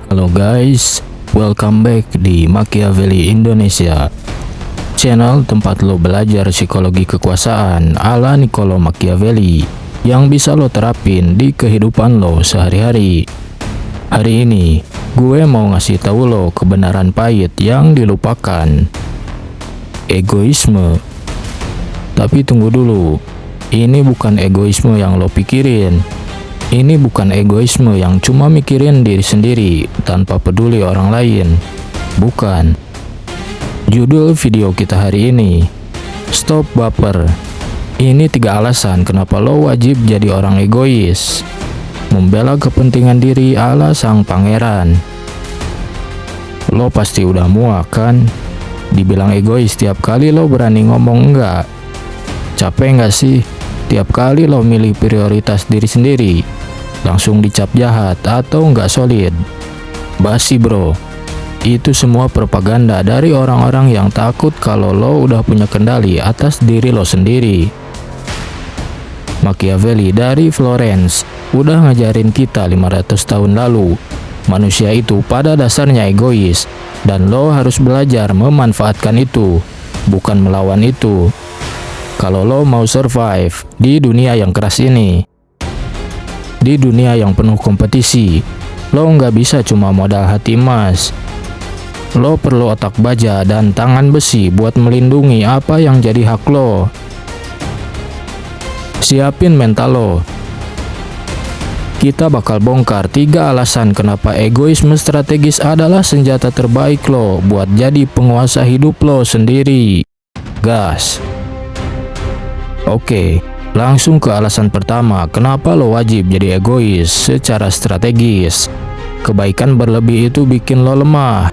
Halo guys, welcome back di Machiavelli Indonesia, channel tempat lo belajar psikologi kekuasaan ala Niccolo Machiavelli yang bisa lo terapin di kehidupan lo sehari-hari. Hari ini, gue mau ngasih tahu lo kebenaran pahit yang dilupakan. Egoisme. Tapi tunggu dulu, ini bukan egoisme yang lo pikirin. Ini bukan egoisme yang cuma mikirin diri sendiri tanpa peduli orang lain. Bukan. Judul video kita hari ini, Stop Baper. Ini 3 alasan kenapa lo wajib jadi orang egois. Membela kepentingan diri ala sang pangeran. Lo pasti udah muak kan? Dibilang egois tiap kali lo berani ngomong enggak. Capek nggak sih? Tiap kali lo milih prioritas diri sendiri, langsung dicap jahat atau nggak solid. Basi bro, itu semua propaganda dari orang-orang yang takut kalau lo udah punya kendali atas diri lo sendiri. Machiavelli dari Florence udah ngajarin kita 500 tahun lalu, manusia itu pada dasarnya egois, dan lo harus belajar memanfaatkan itu, bukan melawan itu. Kalau lo mau survive di dunia yang keras ini, di dunia yang penuh kompetisi, lo nggak bisa cuma modal hati emas. Lo perlu otak baja dan tangan besi buat melindungi apa yang jadi hak lo. Siapin mental lo. Kita bakal bongkar 3 alasan kenapa egoisme strategis adalah senjata terbaik lo buat jadi penguasa hidup lo sendiri. Gas. Oke, langsung ke alasan pertama kenapa lo wajib jadi egois secara strategis. Kebaikan berlebih itu bikin lo lemah.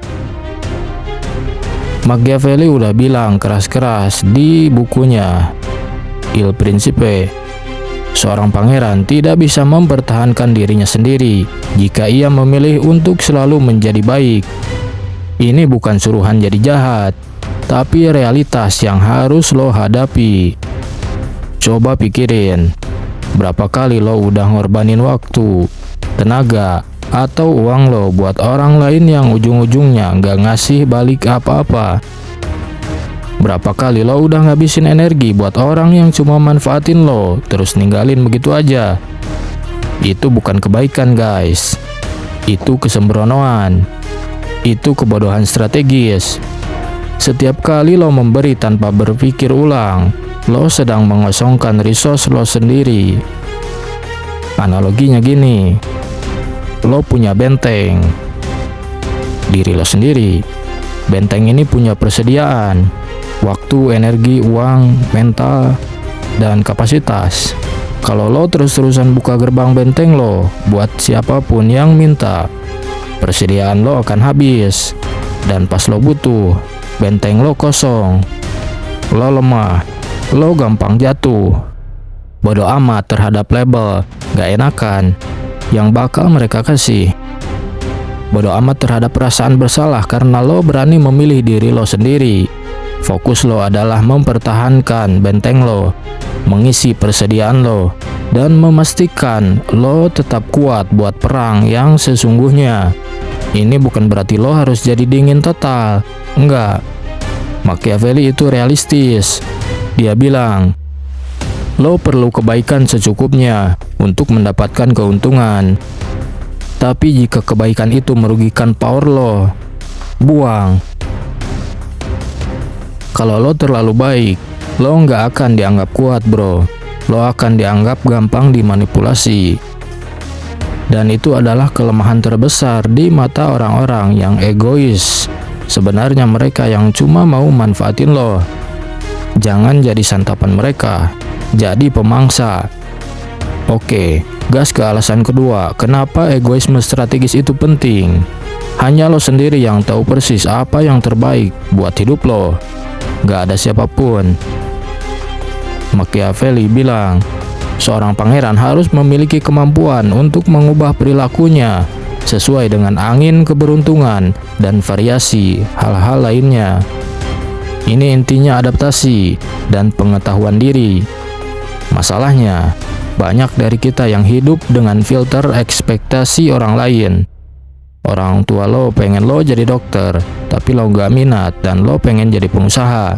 Machiavelli udah bilang keras-keras di bukunya Il Principe, seorang pangeran tidak bisa mempertahankan dirinya sendiri jika ia memilih untuk selalu menjadi baik. Ini bukan suruhan jadi jahat, tapi realitas yang harus lo hadapi. Coba pikirin, berapa kali lo udah ngorbanin waktu, tenaga, atau uang lo buat orang lain yang ujung-ujungnya nggak ngasih balik apa-apa. Berapa kali lo udah ngabisin energi buat orang yang cuma manfaatin lo, terus ninggalin begitu aja. Itu bukan kebaikan guys, itu kesembronoan, itu kebodohan strategis. Setiap kali lo memberi tanpa berpikir ulang, lo sedang mengosongkan resource lo sendiri. Analoginya gini, lo punya benteng, diri lo sendiri. Benteng ini punya persediaan, waktu, energi, uang, mental, dan kapasitas. Kalau lo terus-terusan buka gerbang benteng lo buat siapapun yang minta, persediaan lo akan habis. Dan pas lo butuh, benteng lo kosong. Lo lemah, lo gampang jatuh. Bodoh amat terhadap label gak enakan yang bakal mereka kasih. Bodoh amat terhadap perasaan bersalah karena lo berani memilih diri lo sendiri. Fokus lo adalah mempertahankan benteng lo, mengisi persediaan lo, dan memastikan lo tetap kuat buat perang yang sesungguhnya. Ini bukan berarti lo harus jadi dingin total, enggak. Machiavelli itu realistis. Dia bilang, lo perlu kebaikan secukupnya untuk mendapatkan keuntungan. Tapi jika kebaikan itu merugikan power lo, buang. Kalau lo terlalu baik, lo nggak akan dianggap kuat bro. Lo akan dianggap gampang dimanipulasi. Dan itu adalah kelemahan terbesar di mata orang-orang yang egois. Sebenarnya mereka yang cuma mau manfaatin lo. Jangan jadi santapan mereka, jadi pemangsa. Oke, gas ke alasan kedua, kenapa egoisme strategis itu penting. Hanya lo sendiri yang tahu persis apa yang terbaik buat hidup lo. Gak ada siapapun. Machiavelli bilang, seorang pangeran harus memiliki kemampuan untuk mengubah perilakunya sesuai dengan angin keberuntungan dan variasi hal-hal lainnya. Ini intinya adaptasi dan pengetahuan diri. Masalahnya, banyak dari kita yang hidup dengan filter ekspektasi orang lain. Orang tua lo pengen lo jadi dokter, tapi lo nggak minat dan lo pengen jadi pengusaha.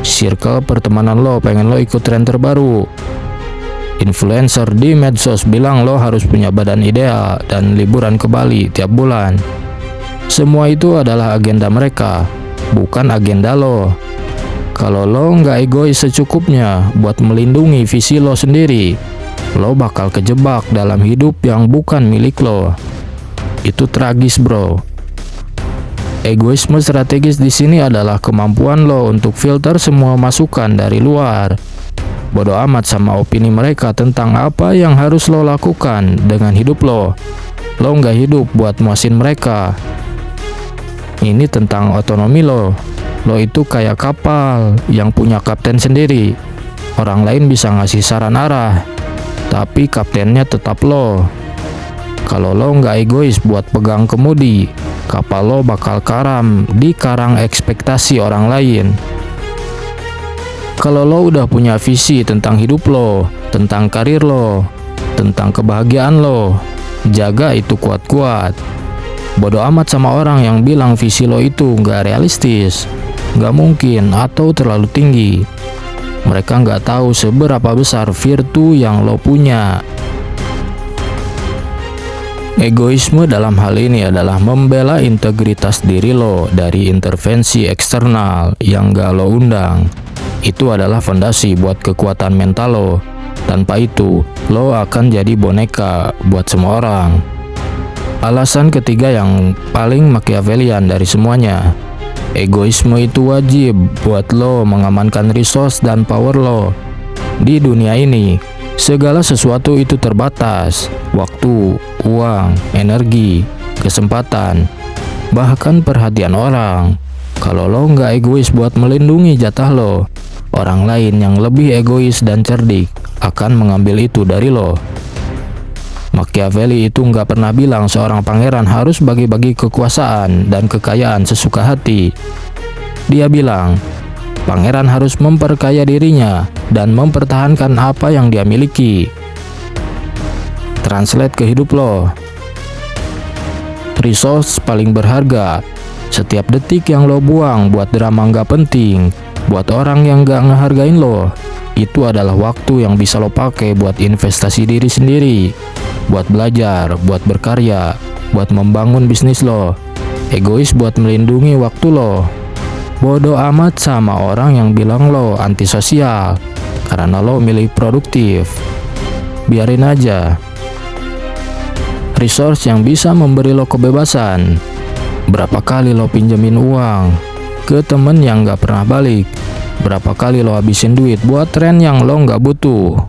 Circle pertemanan lo pengen lo ikut tren terbaru. Influencer di medsos bilang lo harus punya badan ideal dan liburan ke Bali tiap bulan. Semua itu adalah agenda mereka, bukan agenda lo. Kalau lo nggak egois secukupnya buat melindungi visi lo sendiri, lo bakal kejebak dalam hidup yang bukan milik lo. Itu tragis, bro. Egoisme strategis di sini adalah kemampuan lo untuk filter semua masukan dari luar. Bodoh amat sama opini mereka tentang apa yang harus lo lakukan dengan hidup lo. Lo nggak hidup buat muasin mereka. Ini tentang otonomi lo. Lo itu kayak kapal yang punya kapten sendiri. Orang lain bisa ngasih saran arah, tapi kaptennya tetap lo. Kalau lo nggak egois buat pegang kemudi, kapal lo bakal karam di karang ekspektasi orang lain. Kalau lo udah punya visi tentang hidup lo, tentang karir lo, tentang kebahagiaan lo, jaga itu kuat-kuat. Bodoh amat sama orang yang bilang visi lo itu nggak realistis, nggak mungkin, atau terlalu tinggi. Mereka nggak tahu seberapa besar virtu yang lo punya. Egoisme dalam hal ini adalah membela integritas diri lo dari intervensi eksternal yang gak lo undang. Itu adalah fondasi buat kekuatan mental lo. Tanpa itu, lo akan jadi boneka buat semua orang. Alasan ketiga yang paling Machiavellian dari semuanya. Egoisme itu wajib buat lo mengamankan resource dan power lo. Di dunia ini, segala sesuatu itu terbatas. Waktu, uang, energi, kesempatan, bahkan perhatian orang. Kalau lo nggak egois buat melindungi jatah lo, orang lain yang lebih egois dan cerdik akan mengambil itu dari lo. Machiavelli itu nggak pernah bilang seorang pangeran harus bagi-bagi kekuasaan dan kekayaan sesuka hati. Dia bilang, pangeran harus memperkaya dirinya dan mempertahankan apa yang dia miliki. Translate ke hidup lo. Resource paling berharga. Setiap detik yang lo buang buat drama nggak penting, buat orang yang nggak ngehargain lo, itu adalah waktu yang bisa lo pakai buat investasi diri sendiri, buat belajar, buat berkarya, buat membangun bisnis lo. Egois buat melindungi waktu lo. Bodoh amat sama orang yang bilang lo antisosial karena lo milih produktif. Biarin aja. Resource yang bisa memberi lo kebebasan. Berapa kali lo pinjemin uang ke temen yang gak pernah balik? Berapa kali lo habisin duit buat tren yang lo gak butuh?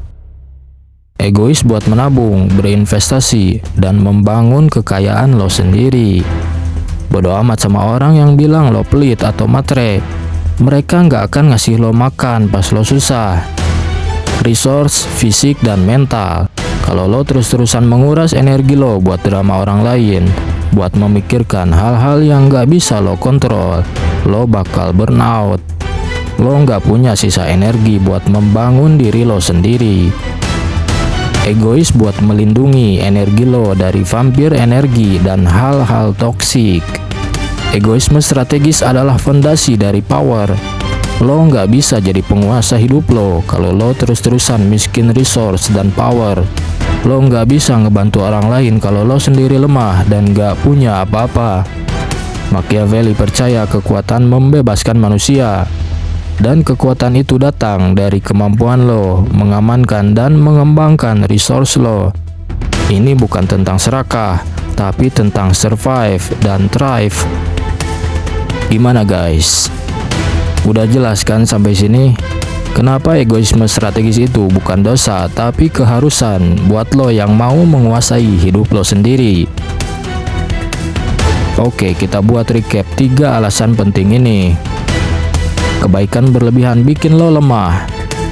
Egois buat menabung, berinvestasi, dan membangun kekayaan lo sendiri. Bodoh amat sama orang yang bilang lo pelit atau matre. Mereka gak akan ngasih lo makan pas lo susah. Resource, fisik, dan mental. Kalau lo terus-terusan menguras energi lo buat drama orang lain, buat memikirkan hal-hal yang gak bisa lo kontrol, lo bakal burnout. Lo gak punya sisa energi buat membangun diri lo sendiri. Egois buat melindungi energi lo dari vampir energi dan hal-hal toksik. Egoisme strategis adalah fondasi dari power. Lo nggak bisa jadi penguasa hidup lo kalau lo terus-terusan miskin resource dan power. Lo nggak bisa ngebantu orang lain kalau lo sendiri lemah dan nggak punya apa-apa. Machiavelli percaya kekuatan membebaskan manusia, dan kekuatan itu datang dari kemampuan lo mengamankan dan mengembangkan resource lo. Ini bukan tentang serakah, tapi tentang survive dan thrive. Gimana guys? Udah jelas kan sampai sini? Kenapa egoisme strategis itu bukan dosa, tapi keharusan buat lo yang mau menguasai hidup lo sendiri. Oke, kita buat recap 3 alasan penting ini. Kebaikan berlebihan bikin lo lemah.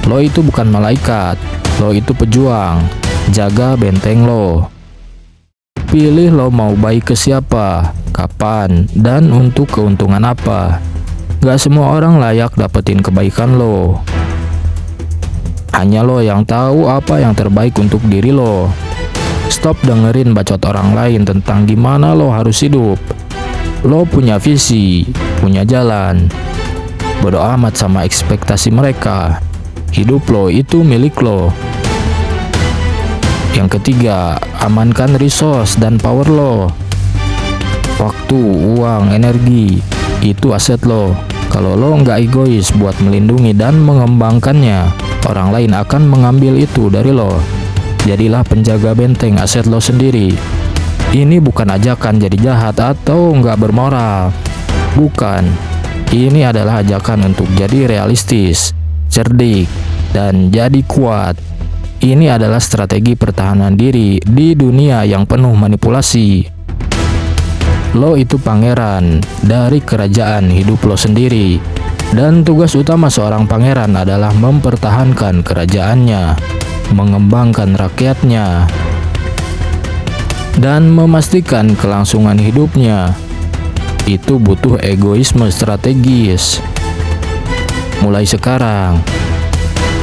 Lo itu bukan malaikat. Lo itu pejuang. Jaga benteng lo. Pilih lo mau baik ke siapa, kapan, dan untuk keuntungan apa. Gak semua orang layak dapetin kebaikan lo. Hanya lo yang tahu apa yang terbaik untuk diri lo. Stop dengerin bacot orang lain tentang gimana lo harus hidup. Lo punya visi, punya jalan. Bodo amat sama ekspektasi mereka. Hidup lo itu milik lo. Yang ketiga, amankan resource dan power lo. Waktu, uang, energi, itu aset lo. Kalau lo nggak egois buat melindungi dan mengembangkannya, orang lain akan mengambil itu dari lo. Jadilah penjaga benteng aset lo sendiri. Ini bukan ajakan jadi jahat atau nggak bermoral. Bukan. Ini adalah ajakan untuk jadi realistis, cerdik, dan jadi kuat. Ini adalah strategi pertahanan diri di dunia yang penuh manipulasi. Lo itu pangeran dari kerajaan hidup lo sendiri. Dan tugas utama seorang pangeran adalah mempertahankan kerajaannya, mengembangkan rakyatnya, dan memastikan kelangsungan hidupnya. Itu butuh egoisme strategis. Mulai sekarang,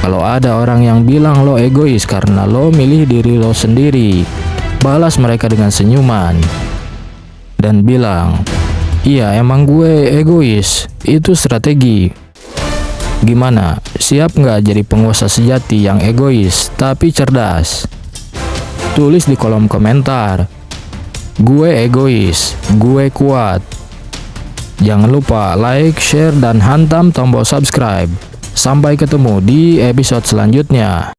kalau ada orang yang bilang lo egois karena lo milih diri lo sendiri, balas mereka dengan senyuman dan bilang, iya emang gue egois, itu strategi. Gimana, siap nggak jadi penguasa sejati yang egois tapi cerdas? Tulis di kolom komentar, gue egois, gue kuat. Jangan lupa like, share, dan hantam tombol subscribe. Sampai ketemu di episode selanjutnya.